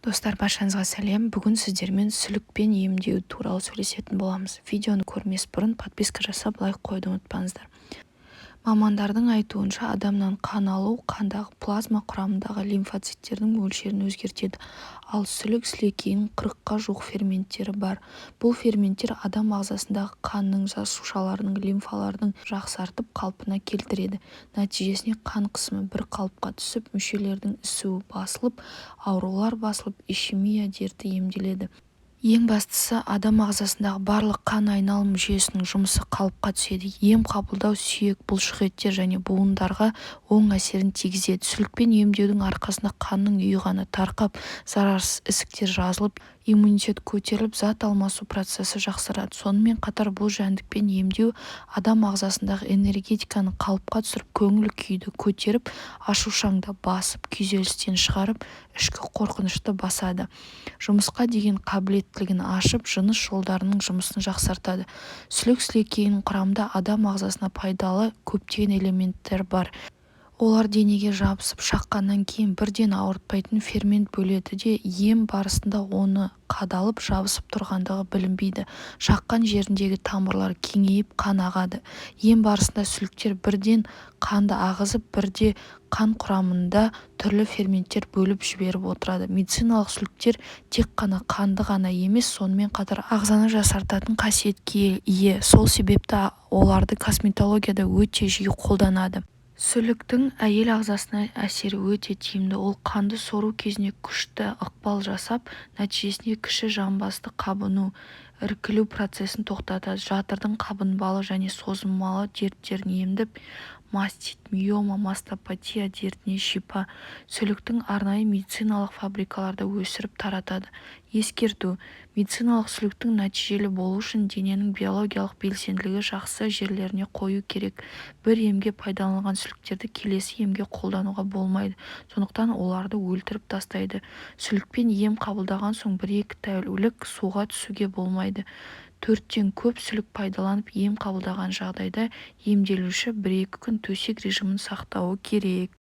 Достар, баршаңызға сәлем. Бүгін сіздермен сүлікпен емдеу туралы сөйлесетін боламыз. Видеоны көрмес бұрын подписка жасап лайк қоюды ұмытпаңыздар. Мамандардың айтуынша адамнан қан алу қандағы плазма құрамындағы лимфоциттердің мөлшерін өзгертеді. Ал сүлік сілекейінің 40-қа жуық ферменттері бар. Бұл ферменттер адам ағзасындағы қанның жасушаларының лимфалардың жақсартып қалпына келтіреді. Нәтижесінде қан қысымы бір қалыпқа түсіп, мүшелердің ісуі басылып, аурулар басылып, ишемия дерті емделеді. Ең бастысы, адам ағзасындағы барлық қан айналым жүйесінің жұмысы қалыпқа түседі. Ем қабылдау сүйек, бұлшықеттер және буындарға оң әсерін тигізеді. Сүлікпен емдеудің арқасында қанның ұйығаны тарқап, зарарсыз ісіктер жазылып, иммунитет көтеріліп, зат алмасу процесі жақсарады. Сонымен қатар бұл жәндікпен емдеу адам ағзасындағы энергетиканы қалыпқа түсіріп, көңіл күйді көтеріп, ашушаңды басып, күйзелістен шығарып, ішкі қорқынышты басады. Жұмысқа деген қабілеттілігін ашып, жыныс жолдарының жұмысын жақсартады. Сүлік сілекейінің құрамында адам ағзасына пайдалы көптеген элементтер бар. Олар денеге жабысып шаққаннан кейін бірден ауыртпайтын фермент бөледі де ем барысында оны қадалып жабысып тұрғандығы білінбейді. Шаққан жеріндегі тамырлар кеңейіп қан ағады. Ем барысында сүліктер бірден қанды ағызып, бірде қан құрамында түрлі ферменттер бөліп жіберіп отырады. Медициналық сүліктер тек қана қанды ғана емес, сонымен қатар ағзаны жасартатын қасиетке ие. Сол себепті оларды косметологияда өте жиі қолданады. Сүліктің әйел ағзасына әсері өте тиімді. Ол қанды сору кезінде күшті ықпал жасап, нәтижесінде кіші жамбасты қабыну, іркілу процесін тоқтатады. Жатырдың қабынбалы және созылмалы дерттерін емдіп, мастит, миома, мастопатия дертіне шипа. Сүліктің арнайы медициналық фабрикаларда өсіріп таратады. Ескерту: медициналық сүліктің нәтижелі болу үшін дененің биологиялық белсенділігі жақсы жерлеріне қою керек. Бір емге пайдаланылған сүліктерді келесі емге қолдануға болмайды, сондықтан оларды өлтіріп тастайды. Сүлікпен ем қабылдаған соң 1-2 тәулік суға түсуге болмайды. 4-тен көп сүлік пайдаланып ем қабылдаған жағдайда емделуші 1-2 күн төсек режимін сақтауы керек.